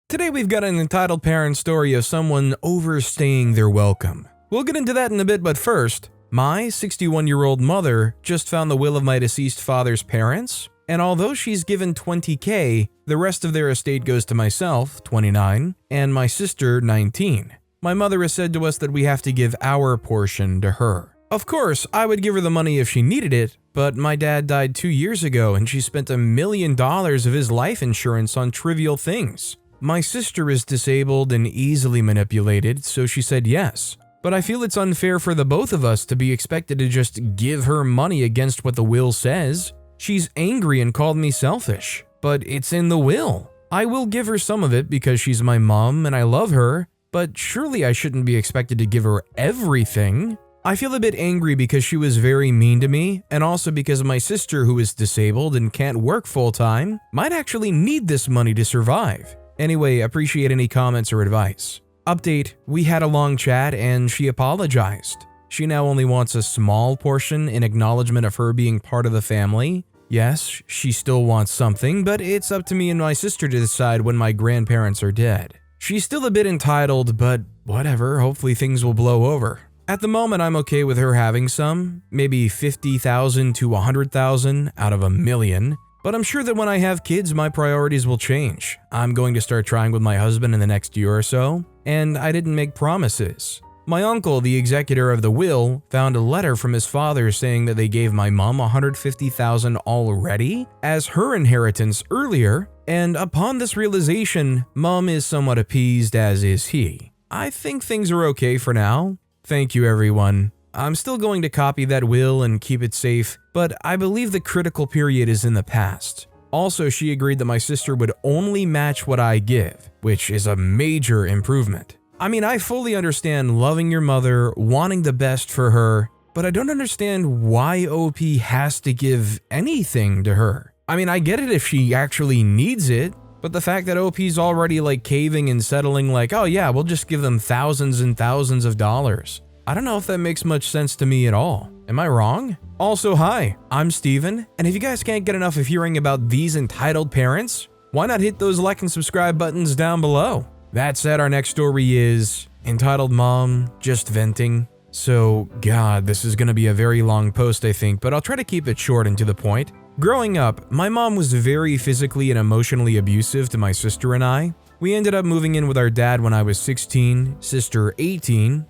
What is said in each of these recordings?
Today we've got an entitled parent story of someone overstaying their welcome. We'll get into that in a bit, but first, my 61-year-old mother just found the will of my deceased father's parents, and although she's given $20,000, the rest of their estate goes to myself, 29, and my sister, 19. My mother has said to us that we have to give our portion to her. Of course, I would give her the money if she needed it, but my dad died 2 years ago and she spent $1 million of his life insurance on trivial things. My sister is disabled and easily manipulated, so she said yes. But I feel it's unfair for the both of us to be expected to just give her money against what the will says. She's angry and called me selfish, but it's in the will. I will give her some of it because she's my mom and I love her, but surely I shouldn't be expected to give her everything. I feel a bit angry because she was very mean to me, and also because my sister, who is disabled and can't work full-time, might actually need this money to survive. Anyway, appreciate any comments or advice. Update, we had a long chat and she apologized. She now only wants a small portion in acknowledgement of her being part of the family. Yes, she still wants something, but it's up to me and my sister to decide when my grandparents are dead. She's still a bit entitled, but whatever, hopefully things will blow over. At the moment, I'm okay with her having some, maybe $50,000 to $100,000 out of $1 million, but I'm sure that when I have kids, my priorities will change. I'm going to start trying with my husband in the next year or so, and I didn't make promises. My uncle, the executor of the will, found a letter from his father saying that they gave my mom $150,000 already as her inheritance earlier, and upon this realization, mom is somewhat appeased, as is he. I think things are okay for now. Thank you, everyone. I'm still going to copy that will and keep it safe, but I believe the critical period is in the past. Also, she agreed that my sister would only match what I give, which is a major improvement. I mean, I fully understand loving your mother, wanting the best for her, but I don't understand why OP has to give anything to her. I mean, I get it if she actually needs it, but the fact that OP's already caving and settling oh yeah, we'll just give them thousands and thousands of dollars. I don't know if that makes much sense to me at all. Am I wrong? Also, hi, I'm Steven, and if you guys can't get enough of hearing about these entitled parents, why not hit those like and subscribe buttons down below? That said, our next story is entitled Mom Just Venting. So, God, this is gonna be a very long post, I think, but I'll try to keep it short and to the point. Growing up, my mom was very physically and emotionally abusive to my sister and I. We ended up moving in with our dad when I was 16, sister 18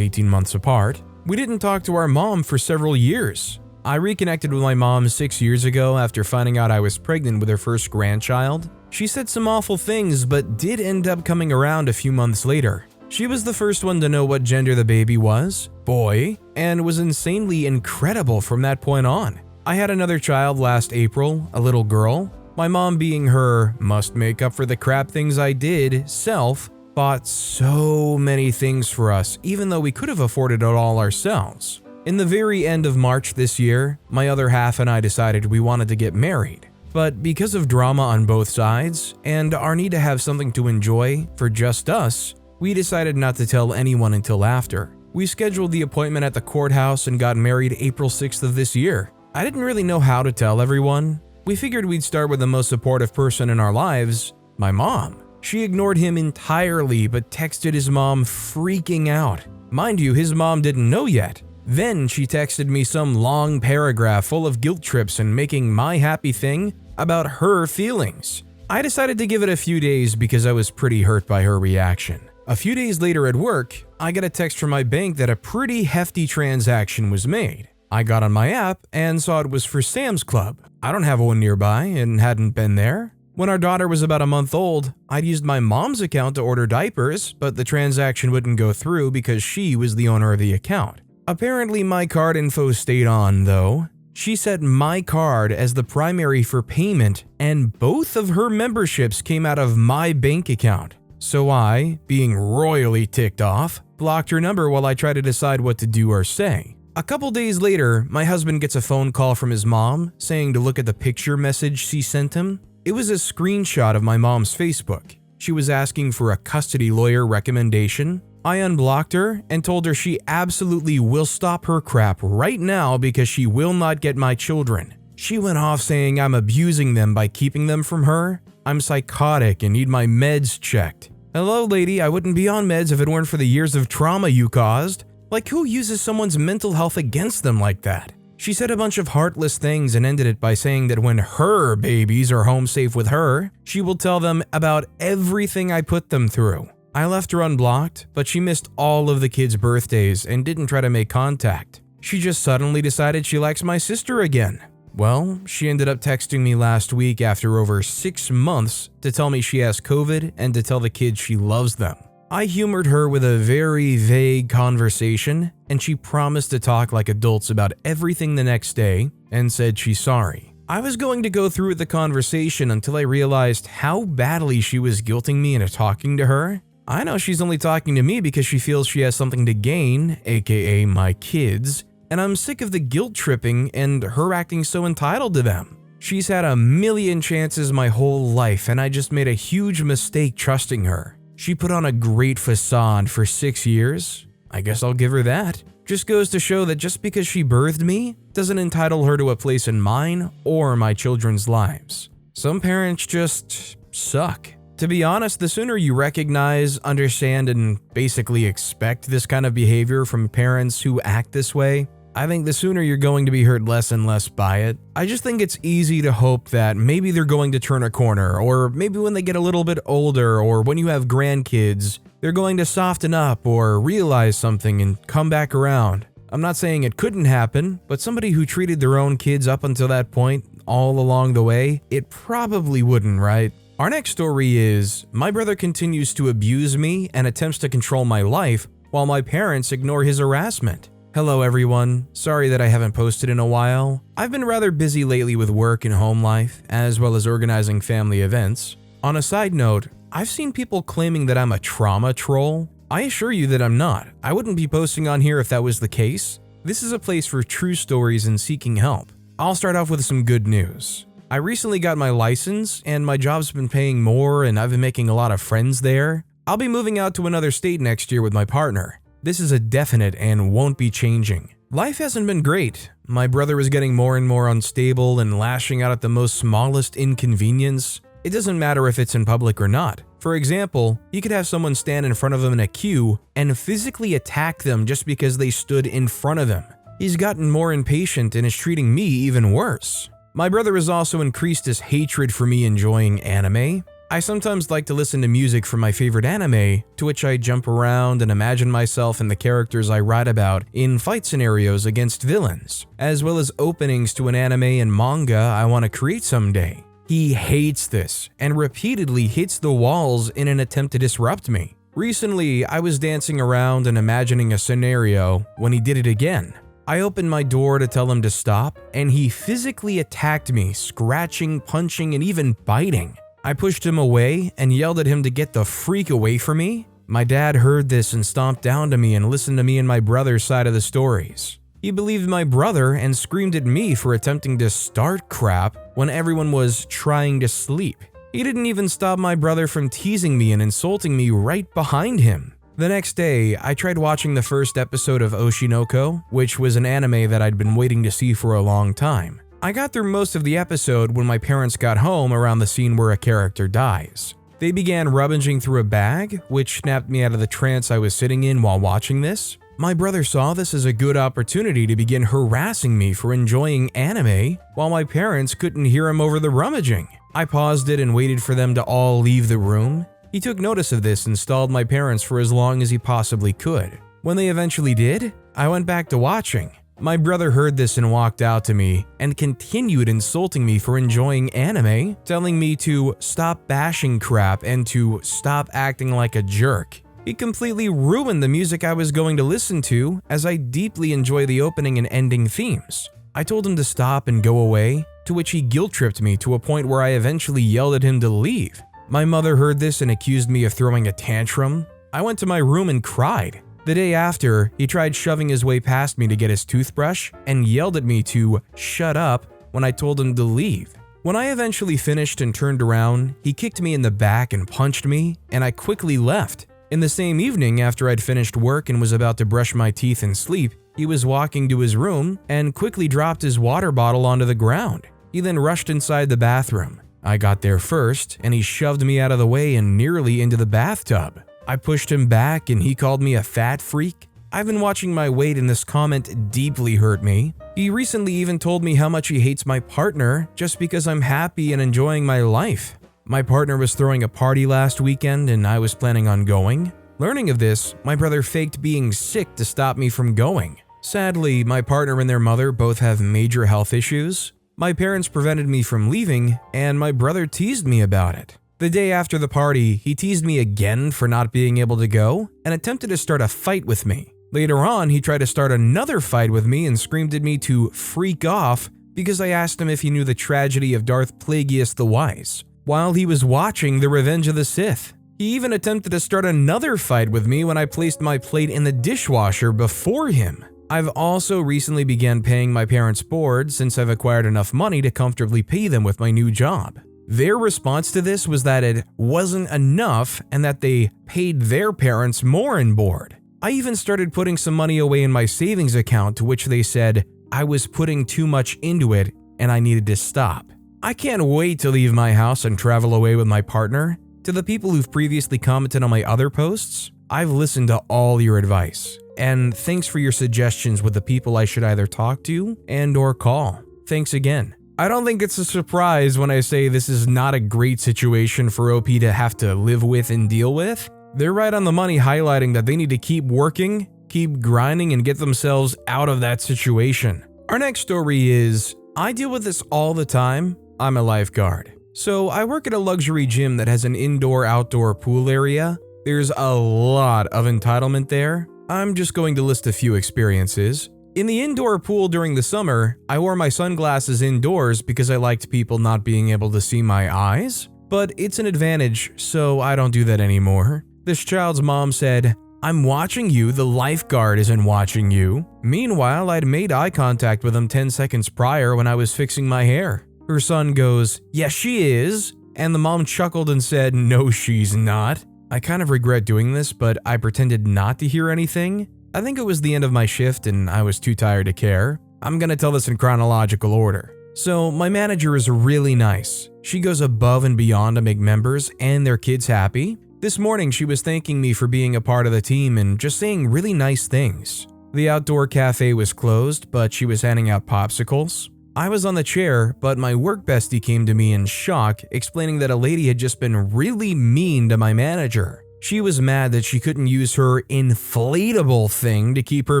months apart. We didn't talk to our mom for several years. I reconnected with my mom 6 years ago after finding out I was pregnant with her first grandchild. She said some awful things, but did end up coming around a few months later. She was the first one to know what gender the baby was, boy, and was insanely incredible from that point on. I had another child last April, a little girl. My mom, being her must make up for the crap things I did self, bought so many things for us, even though we could have afforded it all ourselves. In the very end of March this year, my other half and I decided we wanted to get married. But because of drama on both sides, and our need to have something to enjoy for just us, we decided not to tell anyone until after. We scheduled the appointment at the courthouse and got married April 6th of this year. I didn't really know how to tell everyone. We figured we'd start with the most supportive person in our lives, my mom. She ignored him entirely but texted his mom freaking out. Mind you, his mom didn't know yet. Then she texted me some long paragraph full of guilt trips and making my happy thing about her feelings. I decided to give it a few days because I was pretty hurt by her reaction. A few days later at work, I got a text from my bank that a pretty hefty transaction was made. I got on my app and saw it was for Sam's Club. I don't have one nearby and hadn't been there. When our daughter was about a month old, I'd used my mom's account to order diapers, but the transaction wouldn't go through because she was the owner of the account. Apparently my card info stayed on though. She set my card as the primary for payment and both of her memberships came out of my bank account. So I, being royally ticked off, blocked her number while I tried to decide what to do or say. A couple days later, my husband gets a phone call from his mom saying to look at the picture message she sent him. It was a screenshot of my mom's Facebook. She was asking for a custody lawyer recommendation. I unblocked her and told her she absolutely will stop her crap right now because she will not get my children. She went off saying I'm abusing them by keeping them from her. I'm psychotic and need my meds checked. Hello, lady, I wouldn't be on meds if it weren't for the years of trauma you caused. Like, who uses someone's mental health against them like that? She said a bunch of heartless things and ended it by saying that when her babies are home safe with her, she will tell them about everything I put them through. I left her unblocked, but she missed all of the kids' birthdays and didn't try to make contact. She just suddenly decided she likes my sister again. Well, she ended up texting me last week after over 6 months to tell me she has COVID and to tell the kids she loves them. I humored her with a very vague conversation, and she promised to talk like adults about everything the next day and said she's sorry. I was going to go through with the conversation until I realized how badly she was guilting me into talking to her. I know she's only talking to me because she feels she has something to gain, aka my kids, and I'm sick of the guilt tripping and her acting so entitled to them. She's had a million chances my whole life, and I just made a huge mistake trusting her. She put on a great facade for 6 years. I guess I'll give her that. Just goes to show that just because she birthed me doesn't entitle her to a place in mine or my children's lives. Some parents just suck. To be honest, the sooner you recognize, understand, and basically expect this kind of behavior from parents who act this way, I think the sooner you're going to be hurt less and less by it. I just think it's easy to hope that maybe they're going to turn a corner, or maybe when they get a little bit older, or when you have grandkids, they're going to soften up or realize something and come back around. I'm not saying it couldn't happen, but somebody who treated their own kids up until that point, all along the way, it probably wouldn't, right? Our next story is, my brother continues to abuse me and attempts to control my life, while my parents ignore his harassment. Hello everyone, sorry that I haven't posted in a while. I've been rather busy lately with work and home life, as well as organizing family events. On a side note, I've seen people claiming that I'm a trauma troll. I assure you that I'm not. I wouldn't be posting on here if that was the case. This is a place for true stories and seeking help. I'll start off with some good news. I recently got my license, and my job's been paying more and I've been making a lot of friends there. I'll be moving out to another state next year with my partner. This is a definite and won't be changing. Life hasn't been great. My brother is getting more and more unstable and lashing out at the most smallest inconvenience. It doesn't matter if it's in public or not. For example, he could have someone stand in front of him in a queue and physically attack them just because they stood in front of him. He's gotten more impatient and is treating me even worse. My brother has also increased his hatred for me enjoying anime. I sometimes like to listen to music from my favorite anime, to which I jump around and imagine myself and the characters I write about in fight scenarios against villains, as well as openings to an anime and manga I want to create someday. He hates this and repeatedly hits the walls in an attempt to disrupt me. Recently, I was dancing around and imagining a scenario when he did it again. I opened my door to tell him to stop, and he physically attacked me, scratching, punching, and even biting. I pushed him away and yelled at him to get the freak away from me. My dad heard this and stomped down to me and listened to me and my brother's side of the stories. He believed my brother and screamed at me for attempting to start crap when everyone was trying to sleep. He didn't even stop my brother from teasing me and insulting me right behind him. The next day, I tried watching the first episode of Oshinoko, which was an anime that I'd been waiting to see for a long time. I got through most of the episode when my parents got home around the scene where a character dies. They began rummaging through a bag, which snapped me out of the trance I was sitting in while watching this. My brother saw this as a good opportunity to begin harassing me for enjoying anime, while my parents couldn't hear him over the rummaging. I paused it and waited for them to all leave the room. He took notice of this and stalled my parents for as long as he possibly could. When they eventually did, I went back to watching. My brother heard this and walked out to me and continued insulting me for enjoying anime, telling me to stop bashing crap and to stop acting like a jerk. He completely ruined the music I was going to listen to, as I deeply enjoy the opening and ending themes. I told him to stop and go away, to which he guilt-tripped me to a point where I eventually yelled at him to leave. My mother heard this and accused me of throwing a tantrum. I went to my room and cried. The day after, he tried shoving his way past me to get his toothbrush and yelled at me to shut up when I told him to leave. When I eventually finished and turned around, he kicked me in the back and punched me, and I quickly left. In the same evening, after I'd finished work and was about to brush my teeth and sleep, he was walking to his room and quickly dropped his water bottle onto the ground. He then rushed inside the bathroom. I got there first, and he shoved me out of the way and nearly into the bathtub. I pushed him back and he called me a fat freak. I've been watching my weight and this comment deeply hurt me. He recently even told me how much he hates my partner just because I'm happy and enjoying my life. My partner was throwing a party last weekend and I was planning on going. Learning of this, my brother faked being sick to stop me from going. Sadly, my partner and their mother both have major health issues. My parents prevented me from leaving, and my brother teased me about it. The day after the party, he teased me again for not being able to go and attempted to start a fight with me. Later on, he tried to start another fight with me and screamed at me to freak off because I asked him if he knew the tragedy of Darth Plagueis the Wise while he was watching The Revenge of the Sith. He even attempted to start another fight with me when I placed my plate in the dishwasher before him. I've also recently began paying my parents' board since I've acquired enough money to comfortably pay them with my new job. Their response to this was that it wasn't enough and that they paid their parents more in board. I even started putting some money away in my savings account, to which they said I was putting too much into it and I needed to stop. I can't wait to leave my house and travel away with my partner. To the people who've previously commented on my other posts, I've listened to all your advice, and thanks for your suggestions with the people I should either talk to and/or call. Thanks again. I don't think it's a surprise when I say this is not a great situation for OP to have to live with and deal with. They're right on the money highlighting that they need to keep working, keep grinding, and get themselves out of that situation. Our next story is, I deal with this all the time. I'm a lifeguard. So I work at a luxury gym that has an indoor-outdoor pool area. There's a lot of entitlement there. I'm just going to list a few experiences. In the indoor pool during the summer, I wore my sunglasses indoors because I liked people not being able to see my eyes. But it's an advantage, so I don't do that anymore. This child's mom said, "I'm watching you, the lifeguard isn't watching you." Meanwhile, I'd made eye contact with him 10 seconds prior when I was fixing my hair. Her son goes, "Yes, she is." And the mom chuckled and said, "No, she's not." I kind of regret doing this, but I pretended not to hear anything. I think it was the end of my shift and I was too tired to care. I'm gonna tell this in chronological order. So my manager is really nice. She goes above and beyond to make members and their kids happy. This morning she was thanking me for being a part of the team and just saying really nice things. The outdoor cafe was closed, but she was handing out popsicles. I was on the chair, but my work bestie came to me in shock, explaining that a lady had just been really mean to my manager. She was mad that she couldn't use her inflatable thing to keep her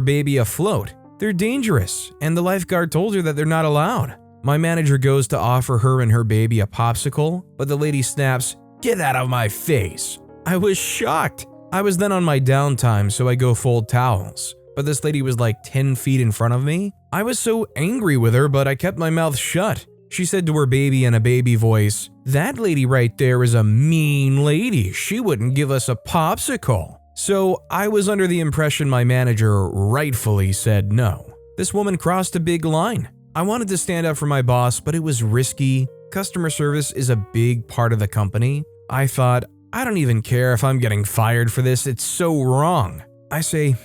baby afloat. They're dangerous, and the lifeguard told her that they're not allowed. My manager goes to offer her and her baby a popsicle, but the lady snaps, "Get out of my face." I was shocked. I was then on my downtime, so I go fold towels. But this lady was like 10 feet in front of me. I was so angry with her, but I kept my mouth shut. She said to her baby in a baby voice, "That lady right there is a mean lady. She wouldn't give us a popsicle." So I was under the impression my manager rightfully said no. This woman crossed a big line. I wanted to stand up for my boss, but it was risky. Customer service is a big part of the company. I thought, I don't even care if I'm getting fired for this, it's so wrong. I say,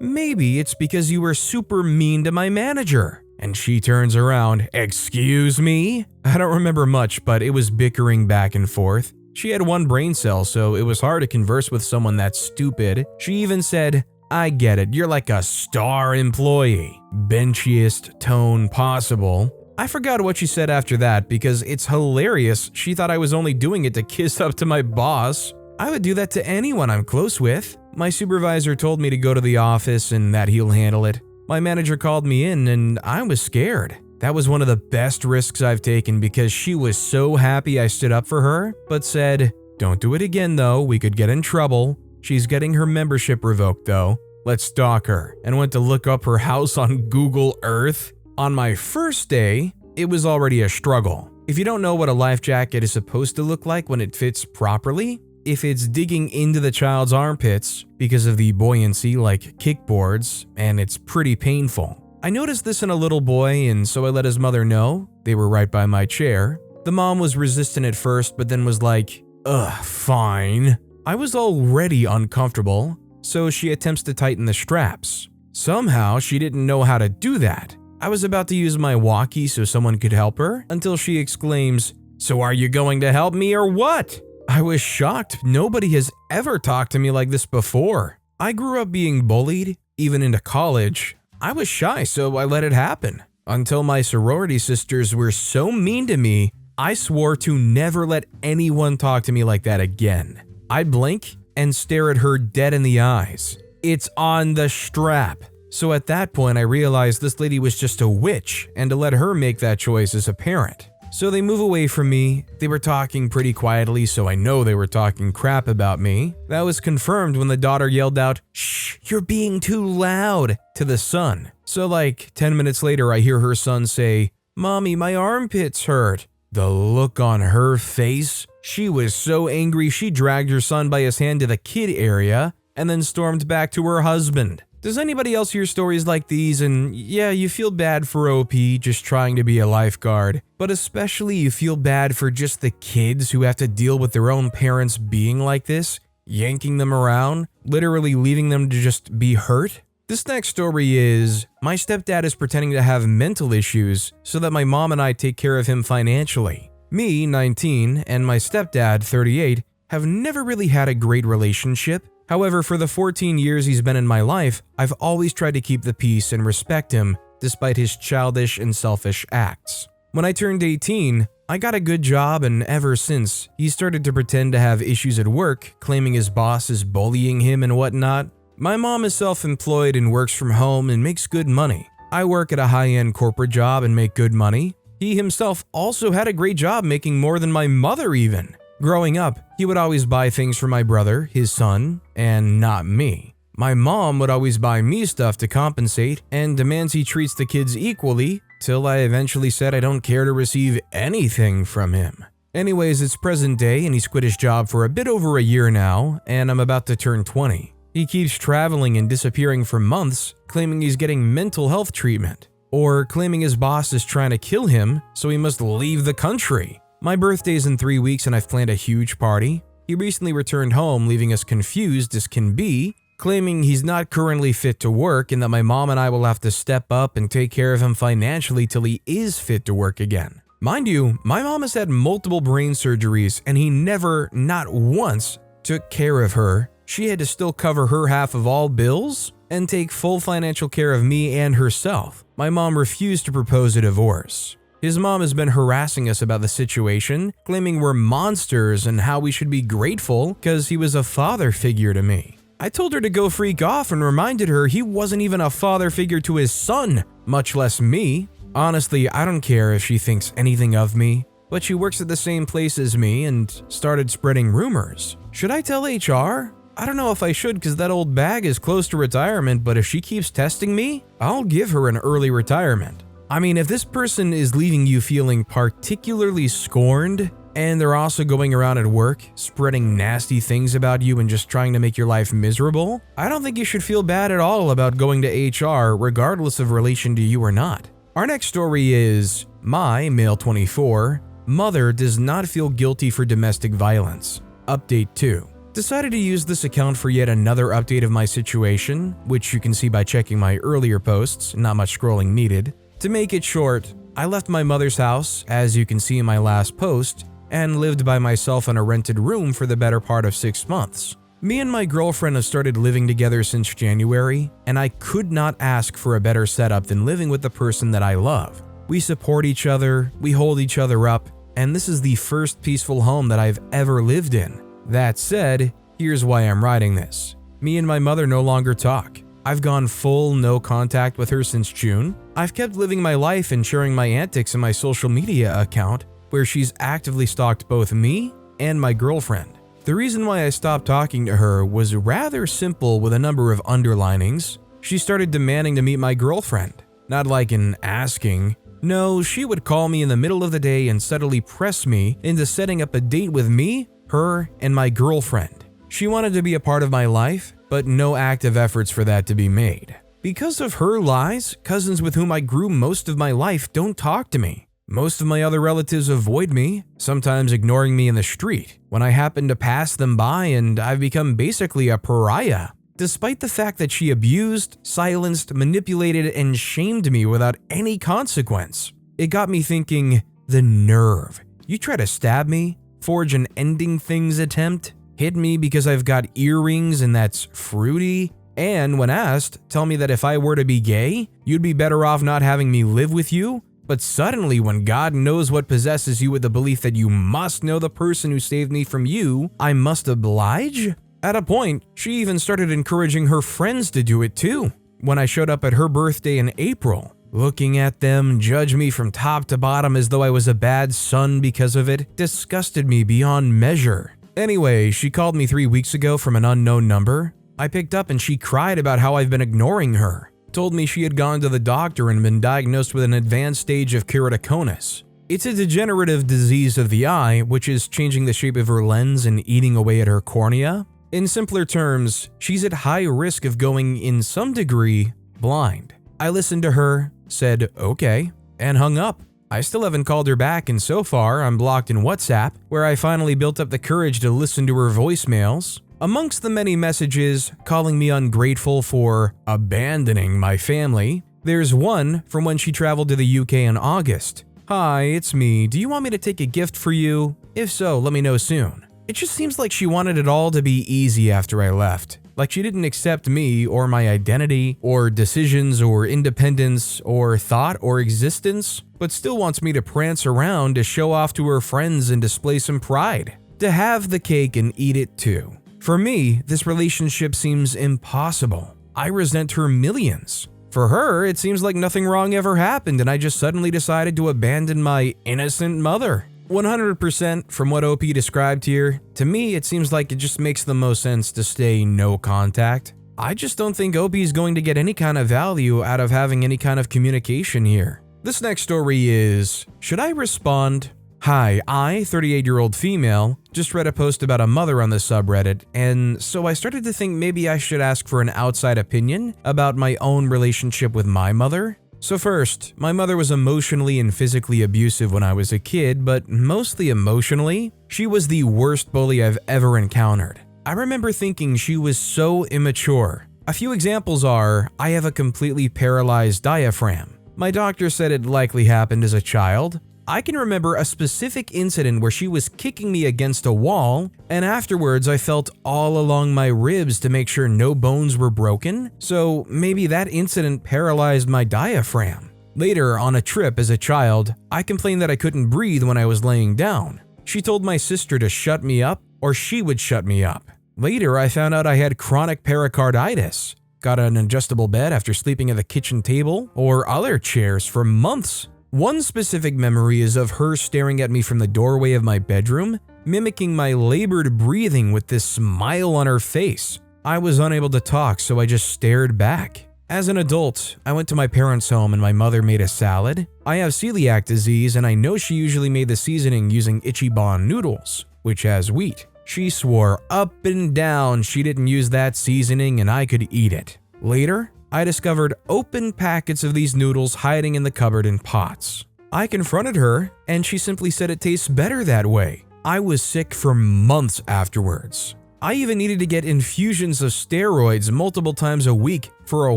maybe it's because you were super mean to my manager. And she turns around, "Excuse me?" I don't remember much, but it was bickering back and forth. She had one brain cell, so it was hard to converse with someone that stupid. She even said, "I get it, you're like a star employee." Benchiest tone possible. I forgot what she said after that because it's hilarious. She thought I was only doing it to kiss up to my boss. I would do that to anyone I'm close with. My supervisor told me to go to the office and that he'll handle it. My manager called me in and I was scared. That was one of the best risks I've taken because she was so happy I stood up for her, but said, "Don't do it again though, we could get in trouble." She's getting her membership revoked though. Let's stalk her, and went to look up her house on Google Earth. On my first day, it was already a struggle. If you don't know what a life jacket is supposed to look like when it fits properly, if it's digging into the child's armpits because of the buoyancy like kickboards, and it's pretty painful. I noticed this in a little boy, and so I let his mother know. They were right by my chair. The mom was resistant at first, but then was like, "Ugh, fine." I was already uncomfortable, so she attempts to tighten the straps. Somehow, she didn't know how to do that. I was about to use my walkie so someone could help her until she exclaims, So are you going to help me or what? I was shocked. Nobody has ever talked to me like this before. I grew up being bullied, even into college. I was shy, so I let it happen. Until my sorority sisters were so mean to me, I swore to never let anyone talk to me like that again. I blink and stare at her dead in the eyes. It's on the strap. So at that point, I realized this lady was just a witch, and to let her make that choice is apparent. So they move away from me. They were talking pretty quietly, so I know they were talking crap about me. That was confirmed when the daughter yelled out, "Shh, you're being too loud," to the son. So like 10 minutes later, I hear her son say, "Mommy, my armpits hurt." The look on her face, she was so angry she dragged her son by his hand to the kid area and then stormed back to her husband. Does anybody else hear stories like these and yeah, you feel bad for OP just trying to be a lifeguard, but especially you feel bad for just the kids who have to deal with their own parents being like this, yanking them around, literally leaving them to just be hurt? This next story is, my stepdad is pretending to have mental issues so that my mom and I take care of him financially. Me, 19, and my stepdad, 38, have never really had a great relationship. However, for the 14 years he's been in my life, I've always tried to keep the peace and respect him despite his childish and selfish acts. When I turned 18, I got a good job, and ever since, he started to pretend to have issues at work, claiming his boss is bullying him and whatnot. My mom is self-employed and works from home and makes good money. I work at a high-end corporate job and make good money. He himself also had a great job, making more than my mother even. Growing up, he would always buy things for my brother, his son, and not me. My mom would always buy me stuff to compensate and demands he treats the kids equally, till I eventually said I don't care to receive anything from him. Anyways, it's present day and he's quit his job for a bit over a year now, and I'm about to turn 20. He keeps traveling and disappearing for months, claiming he's getting mental health treatment, or claiming his boss is trying to kill him, so he must leave the country. My birthday's in 3 weeks and I've planned a huge party. He recently returned home, leaving us confused as can be, claiming he's not currently fit to work and that my mom and I will have to step up and take care of him financially till he is fit to work again. Mind you, my mom has had multiple brain surgeries and he never, not once, took care of her. She had to still cover her half of all bills and take full financial care of me and herself. My mom refused to propose a divorce. His mom has been harassing us about the situation, claiming we're monsters and how we should be grateful because he was a father figure to me. I told her to go freak off and reminded her he wasn't even a father figure to his son, much less me. Honestly, I don't care if she thinks anything of me, but she works at the same place as me and started spreading rumors. Should I tell HR? I don't know if I should because that old bag is close to retirement, but if she keeps testing me, I'll give her an early retirement. I mean, if this person is leaving you feeling particularly scorned, and they're also going around at work, spreading nasty things about you and just trying to make your life miserable, I don't think you should feel bad at all about going to HR regardless of relation to you or not. Our next story is, my, male 24, mother does not feel guilty for domestic violence. Update 2. Decided to use this account for yet another update of my situation, which you can see by checking my earlier posts, not much scrolling needed. To make it short, I left my mother's house, as you can see in my last post, and lived by myself in a rented room for the better part of 6 months. Me and my girlfriend have started living together since January, and I could not ask for a better setup than living with the person that I love. We support each other, we hold each other up, and this is the first peaceful home that I've ever lived in. That said, here's why I'm writing this. Me and my mother no longer talk. I've gone full no contact with her since June. I've kept living my life and sharing my antics in my social media account, where she's actively stalked both me and my girlfriend. The reason why I stopped talking to her was rather simple with a number of underlinings. She started demanding to meet my girlfriend. Not like an asking. No, she would call me in the middle of the day and subtly press me into setting up a date with me, her, and my girlfriend. She wanted to be a part of my life, but no active efforts for that to be made. Because of her lies, cousins with whom I grew most of my life don't talk to me. Most of my other relatives avoid me, sometimes ignoring me in the street when I happen to pass them by, and I've become basically a pariah. Despite the fact that she abused, silenced, manipulated, and shamed me without any consequence. It got me thinking, the nerve. You try to stab me, forge an ending things attempt, hit me because I've got earrings and that's fruity, and when asked, tell me that if I were to be gay, you'd be better off not having me live with you? But suddenly, when God knows what possesses you with the belief that you must know the person who saved me from you, I must oblige? At a point, she even started encouraging her friends to do it too. When I showed up at her birthday in April, looking at them judge me from top to bottom as though I was a bad son because of it disgusted me beyond measure. Anyway, she called me 3 weeks ago from an unknown number. I picked up and she cried about how I've been ignoring her. Told me she had gone to the doctor and been diagnosed with an advanced stage of keratoconus. It's a degenerative disease of the eye, which is changing the shape of her lens and eating away at her cornea. In simpler terms, she's at high risk of going, in some degree, blind. I listened to her, said okay, and hung up. I still haven't called her back, and so far I'm blocked in WhatsApp, where I finally built up the courage to listen to her voicemails. Amongst the many messages calling me ungrateful for abandoning my family, there's one from when she traveled to the UK in August. Hi, it's me. Do you want me to take a gift for you? If so, let me know soon. It just seems like she wanted it all to be easy after I left. Like she didn't accept me or my identity or decisions or independence or thought or existence, but still wants me to prance around to show off to her friends and display some pride. To have the cake and eat it too. For me, this relationship seems impossible. I resent her millions. For her, it seems like nothing wrong ever happened and I just suddenly decided to abandon my innocent mother. 100% from what OP described here, to me it seems like it just makes the most sense to stay no contact. I just don't think OP is going to get any kind of value out of having any kind of communication here. This next story is, should I respond? Hi, I, 38-year-old female, just read a post about a mother on the subreddit, and so I started to think maybe I should ask for an outside opinion about my own relationship with my mother. So first, my mother was emotionally and physically abusive when I was a kid, but mostly emotionally. She was the worst bully I've ever encountered. I remember thinking she was so immature. A few examples are, I have a completely paralyzed diaphragm. My doctor said it likely happened as a child. I can remember a specific incident where she was kicking me against a wall, and afterwards I felt all along my ribs to make sure no bones were broken, so maybe that incident paralyzed my diaphragm. Later, on a trip as a child, I complained that I couldn't breathe when I was laying down. She told my sister to shut me up, or she would shut me up. Later, I found out I had chronic pericarditis. Got an adjustable bed after sleeping at the kitchen table or other chairs for months. One specific memory is of her staring at me from the doorway of my bedroom, mimicking my labored breathing with this smile on her face. I was unable to talk, so I just stared back. As an adult, I went to my parents' home and my mother made a salad. I have celiac disease and I know she usually made the seasoning using Ichiban noodles, which has wheat. She swore up and down she didn't use that seasoning and I could eat it. Later, I discovered open packets of these noodles hiding in the cupboard in pots. I confronted her, and she simply said it tastes better that way. I was sick for months afterwards. I even needed to get infusions of steroids multiple times a week for a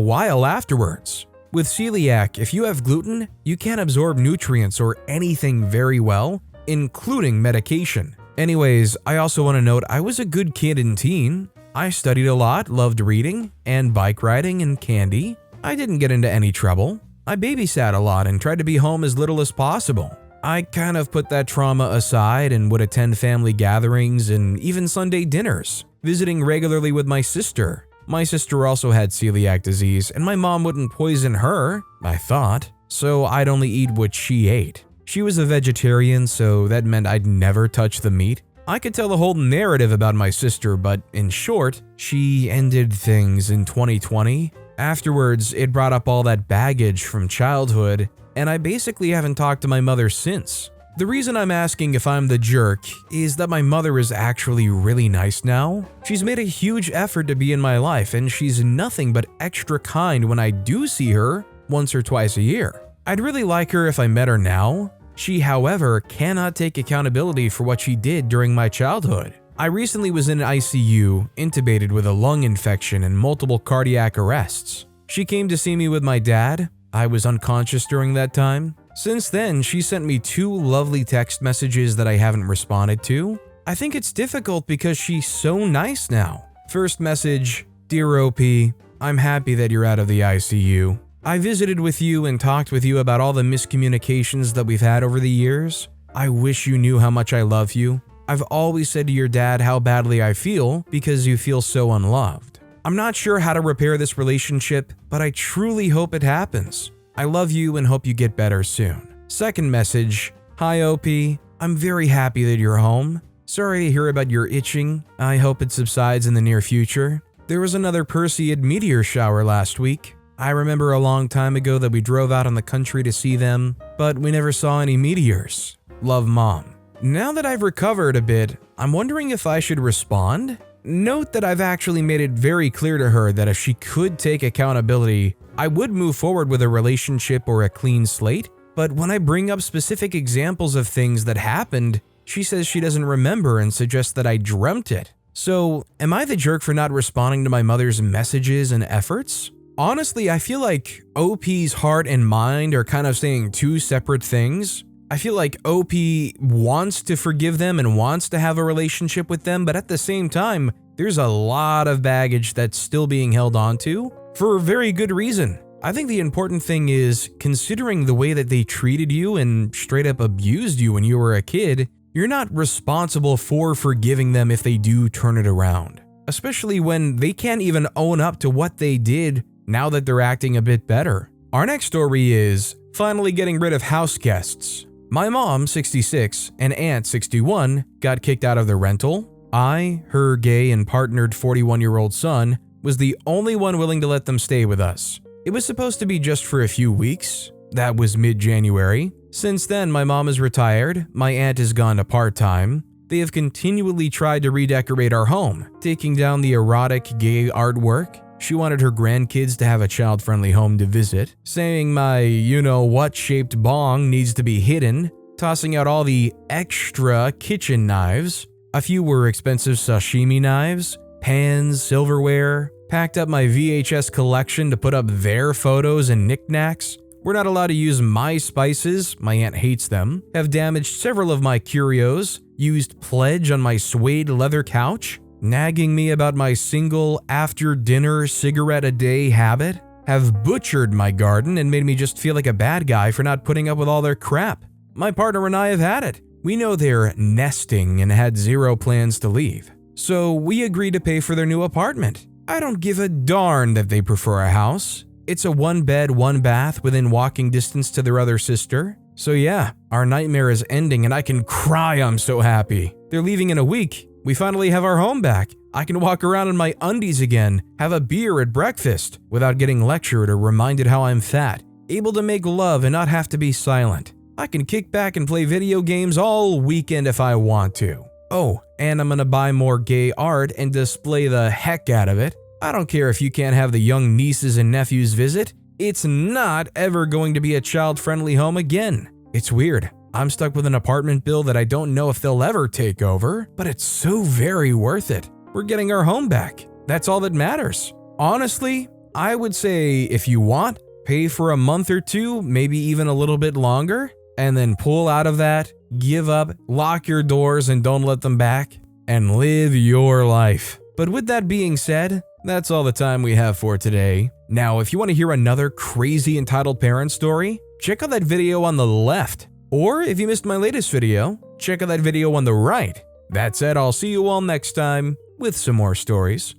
while afterwards. With celiac, if you have gluten, you can't absorb nutrients or anything very well, including medication. Anyways, I also want to note I was a good kid and teen. I studied a lot, loved reading, and bike riding and candy. I didn't get into any trouble. I babysat a lot and tried to be home as little as possible. I kind of put that trauma aside and would attend family gatherings and even Sunday dinners, visiting regularly with my sister. My sister also had celiac disease and my mom wouldn't poison her, I thought, so I'd only eat what she ate. She was a vegetarian, so that meant I'd never touch the meat. I could tell the whole narrative about my sister, but in short, she ended things in 2020. Afterwards, it brought up all that baggage from childhood, and I basically haven't talked to my mother since. The reason I'm asking if I'm the jerk is that my mother is actually really nice now. She's made a huge effort to be in my life, and she's nothing but extra kind when I do see her once or twice a year. I'd really like her if I met her now. She, however, cannot take accountability for what she did during my childhood. I recently was in ICU, intubated with a lung infection and multiple cardiac arrests. She came to see me with my dad. I was unconscious during that time. Since then, she sent me 2 lovely text messages that I haven't responded to. I think it's difficult because she's so nice now. First message, "Dear OP, I'm happy that you're out of the ICU. I visited with you and talked with you about all the miscommunications that we've had over the years. I wish you knew how much I love you. I've always said to your dad how badly I feel because you feel so unloved. I'm not sure how to repair this relationship, but I truly hope it happens. I love you and hope you get better soon." Second message, "Hi OP, I'm very happy that you're home. Sorry to hear about your itching. I hope it subsides in the near future. There was another Perseid meteor shower last week. I remember a long time ago that we drove out in the country to see them, but we never saw any meteors. Love, Mom." Now that I've recovered a bit, I'm wondering if I should respond. Note that I've actually made it very clear to her that if she could take accountability, I would move forward with a relationship or a clean slate, but when I bring up specific examples of things that happened, she says she doesn't remember and suggests that I dreamt it. So, am I the jerk for not responding to my mother's messages and efforts? Honestly, I feel like OP's heart and mind are kind of saying 2 separate things. I feel like OP wants to forgive them and wants to have a relationship with them, but at the same time, there's a lot of baggage that's still being held onto for very good reason. I think the important thing is, considering the way that they treated you and straight up abused you when you were a kid, you're not responsible for forgiving them if they do turn it around, especially when they can't even own up to what they did now that they're acting a bit better. Our next story is finally getting rid of house guests. My mom, 66, and aunt, 61, got kicked out of the rental. I, her gay and partnered 41-year-old son, was the only one willing to let them stay with us. It was supposed to be just for a few weeks. That was mid-January. Since then, my mom is retired, my aunt has gone to part-time. They have continually tried to redecorate our home, taking down the erotic gay artwork. She wanted her grandkids to have a child-friendly home to visit, saying my you-know-what shaped bong needs to be hidden, tossing out all the extra kitchen knives. A few were expensive sashimi knives, pans, silverware, packed up my VHS collection to put up their photos and knickknacks. We're not allowed to use my spices, my aunt hates them, have damaged several of my curios, used pledge on my suede leather couch, nagging me about my single after-dinner cigarette-a-day habit, have butchered my garden and made me just feel like a bad guy for not putting up with all their crap. My partner and I have had it. We know they're nesting and had zero plans to leave. So we agreed to pay for their new apartment. I don't give a darn that they prefer a house. It's a 1-bed, 1-bath within walking distance to their other sister. So yeah, our nightmare is ending and I can cry I'm so happy. They're leaving in a week. We finally have our home back. I can walk around in my undies again, have a beer at breakfast without getting lectured or reminded how I'm fat, able to make love and not have to be silent. I can kick back and play video games all weekend if I want to. Oh, and I'm gonna buy more gay art and display the heck out of it. I don't care if you can't have the young nieces and nephews visit. It's not ever going to be a child-friendly home again. It's weird. I'm stuck with an apartment bill that I don't know if they'll ever take over, but it's so very worth it. We're getting our home back. That's all that matters. Honestly, I would say if you want, pay for a month or 2, maybe even a little bit longer, and then pull out of that, give up, lock your doors and don't let them back, and live your life. But with that being said, that's all the time we have for today. Now, if you want to hear another crazy entitled parent story, check out that video on the left. Or if you missed my latest video, check out that video on the right. That said, I'll see you all next time with some more stories.